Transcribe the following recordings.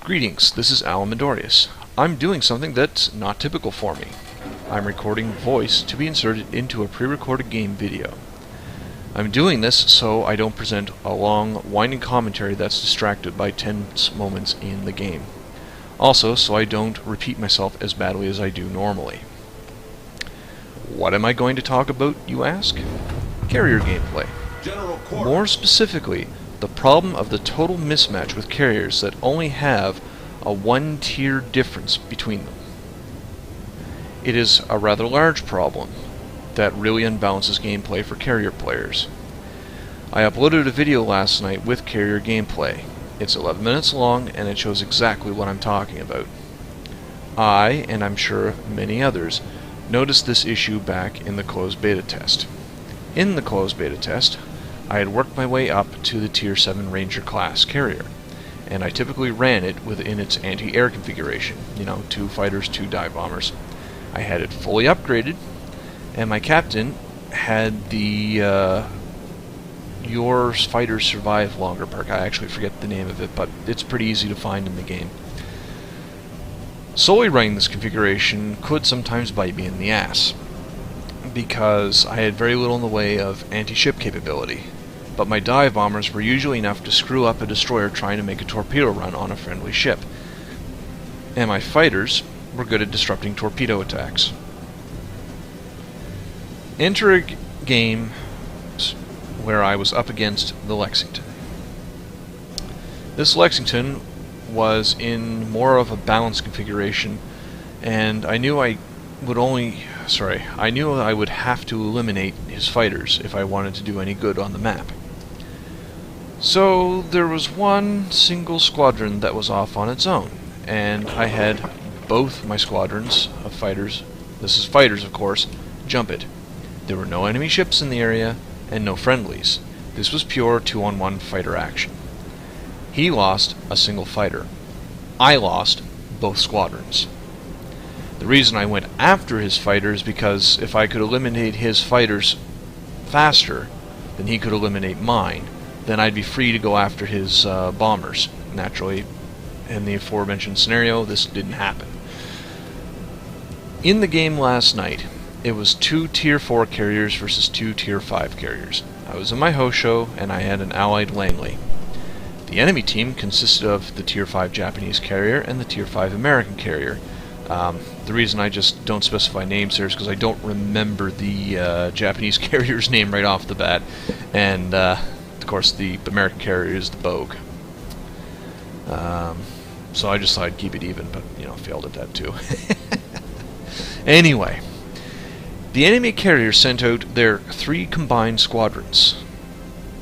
Greetings, this is Alan Midorius. I'm doing something that's not typical for me. I'm recording voice to be inserted into a pre-recorded game video. I'm doing this so I don't present a long, winding commentary that's distracted by tense moments in the game. Also, so I don't repeat myself as badly as I do normally. What am I going to talk about, you ask? Carrier gameplay. More specifically, the problem of the total mismatch with carriers that only have a one-tier difference between them. It is a rather large problem that really unbalances gameplay for carrier players. I uploaded a video last night with carrier gameplay. It's 11 minutes long and it shows exactly what I'm talking about. I, and I'm sure many others, noticed this issue back in the closed beta test. In the closed beta test, I had worked my way up to the Tier 7 Ranger class carrier, and I typically ran it within its anti-air configuration, 2 fighters, 2 dive bombers. I had it fully upgraded, and my captain had the Your Fighters Survive Longer perk. I actually forget the name of it, but it's pretty easy to find in the game. Solely running this configuration could sometimes bite me in the ass, because I had very little in the way of anti-ship capability, but my dive bombers were usually enough to screw up a destroyer trying to make a torpedo run on a friendly ship, and my fighters were good at disrupting torpedo attacks. Enter a game where I was up against the Lexington. This Lexington was in more of a balanced configuration, and I knew I would have to eliminate his fighters if I wanted to do any good on the map. So there was one single squadron that was off on its own, and I had both my squadrons of fighters, this is fighters of course, jump it. There were no enemy ships in the area, and no friendlies. This was pure 2-on-1 fighter action. He lost a single fighter. I lost both squadrons. The reason I went after his fighters because if I could eliminate his fighters faster than he could eliminate mine, then I'd be free to go after his bombers. Naturally, in the aforementioned scenario, this didn't happen. In the game last night, it was 2 Tier 4 carriers versus 2 Tier 5 carriers. I was in my Hosho, and I had an allied Langley. The enemy team consisted of the Tier 5 Japanese carrier and the Tier 5 American carrier. The reason I just don't specify names here is because I don't remember the Japanese carrier's name right off the bat, and of course the American carrier is the Bogue. So I just thought I'd keep it even, but failed at that too. Anyway, the enemy carrier sent out their 3 combined squadrons,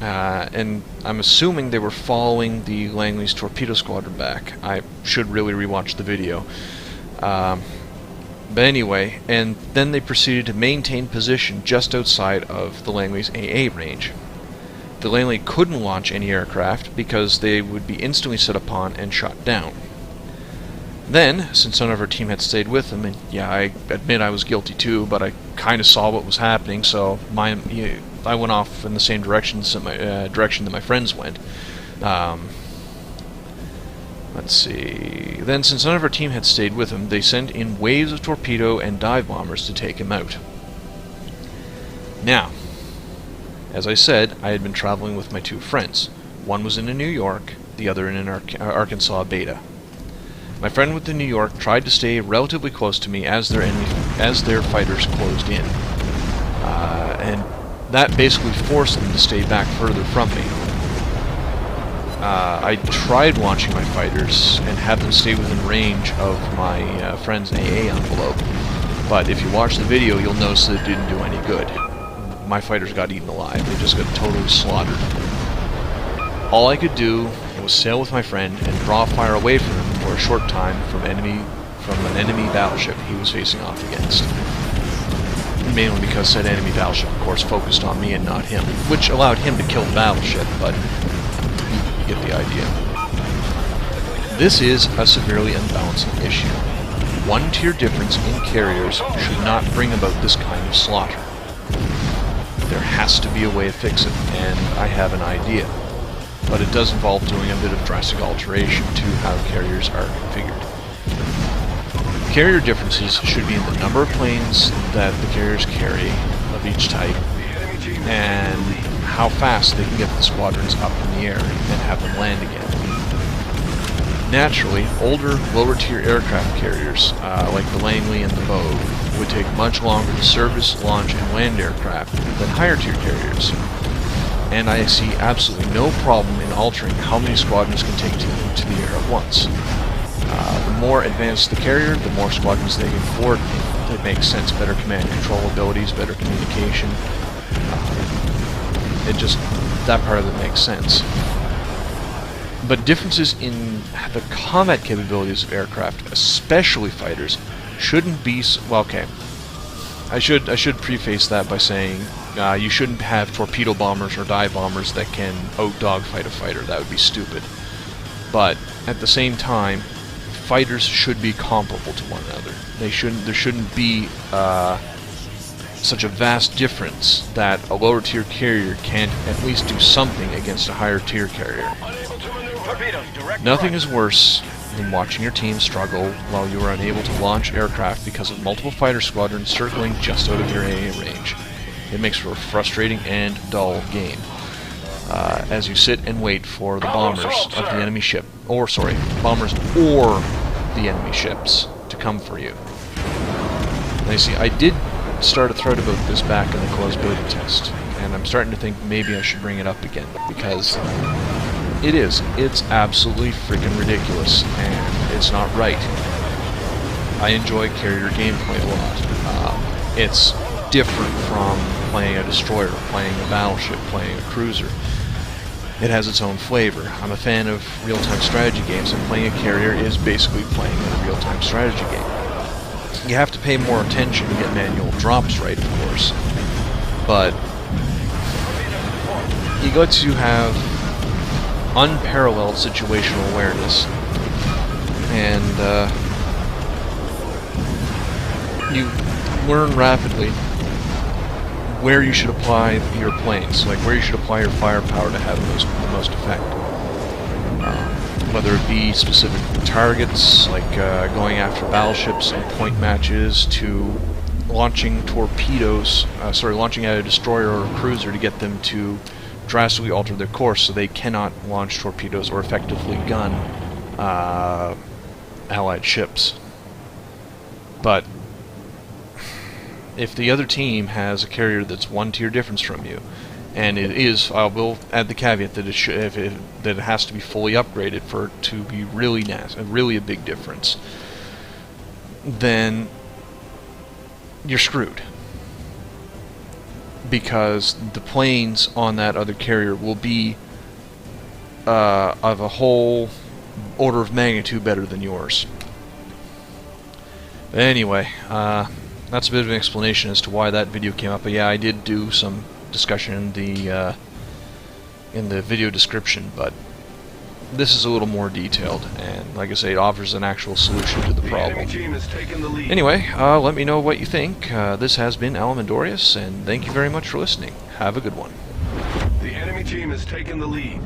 and I'm assuming they were following the Langley's torpedo squadron back. I should really rewatch the video. But anyway, and then they proceeded to maintain position just outside of the Langley's AA range. The Langley couldn't launch any aircraft because they would be instantly set upon and shot down. Then, since none of our team had stayed with them, and yeah, I admit I was guilty too, but I kind of saw what was happening, so I went off in the same direction that my friends went. Let's see. Then, since none of our team had stayed with him, they sent in waves of torpedo and dive bombers to take him out. Now, as I said, I had been traveling with my 2 friends. One was in a New York, the other in an Arkansas beta. My friend with the New York tried to stay relatively close to me as their fighters closed in, and that basically forced them to stay back further from me. I tried launching my fighters and have them stay within range of my friend's AA envelope, but if you watch the video, you'll notice that it didn't do any good. My fighters got eaten alive. They just got totally slaughtered. All I could do was sail with my friend and draw fire away from him for a short time from an enemy battleship he was facing off against. Mainly because said enemy battleship, of course, focused on me and not him, which allowed him to kill the battleship, but you get the idea. This is a severely unbalancing issue. One tier difference in carriers should not bring about this kind of slaughter. There has to be a way to fix it, and I have an idea. but it does involve doing a bit of drastic alteration to how carriers are configured. Carrier differences should be in the number of planes that the carriers carry of each type, and how fast they can get the squadrons up in the air and have them land again. Naturally, older, lower-tier aircraft carriers, like the Langley and the Bogue, would take much longer to service, launch, and land aircraft than higher-tier carriers. And I see absolutely no problem in altering how many squadrons can take to the air at once. The more advanced the carrier, the more squadrons they can coordinate. It makes sense. Better command and control abilities, better communication. That part of it makes sense. But differences in the combat capabilities of aircraft, especially fighters, shouldn't be well. Okay, I should preface that by saying you shouldn't have torpedo bombers or dive bombers that can out-dogfight a fighter. That would be stupid. But at the same time, fighters should be comparable to one another. There shouldn't be such a vast difference that a lower tier carrier can't at least do something against a higher tier carrier. Nothing is worse than watching your team struggle while you are unable to launch aircraft because of multiple fighter squadrons circling just out of your AA range. It makes for a frustrating and dull game, as you sit and wait for the bombers of the enemy ship, bombers or the enemy ships to come for you. Now you see, I did start a thread about this back in the closed beta test, and I'm starting to think maybe I should bring it up again, because it's absolutely freaking ridiculous, and it's not right. I enjoy carrier gameplay a lot. It's different from playing a destroyer, playing a battleship, playing a cruiser. It has its own flavor. I'm a fan of real-time strategy games, and playing a carrier is basically playing a real-time strategy game. You have to pay more attention to get manual drops right, of course, but it lets you have unparalleled situational awareness, and you learn rapidly where you should apply your planes, like where you should apply your firepower to have the most effect. Whether it be specific targets, like going after battleships in point matches, to launching torpedoes, launching at a destroyer or a cruiser to get them to drastically alter their course so they cannot launch torpedoes or effectively gun Allied ships. But if the other team has a carrier that's one tier difference from you, and it is, I will add the caveat that that it has to be fully upgraded for it to be really a big difference, then you're screwed. Because the planes on that other carrier will be of a whole order of magnitude better than yours. But anyway, that's a bit of an explanation as to why that video came up. But yeah, I did do some discussion in the video description, but this is a little more detailed, and like I say, it offers an actual solution to the problem. Anyway, let me know what you think. This has been Alamendorius, and thank you very much for listening. Have a good one. The enemy team has taken the lead.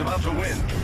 about to win.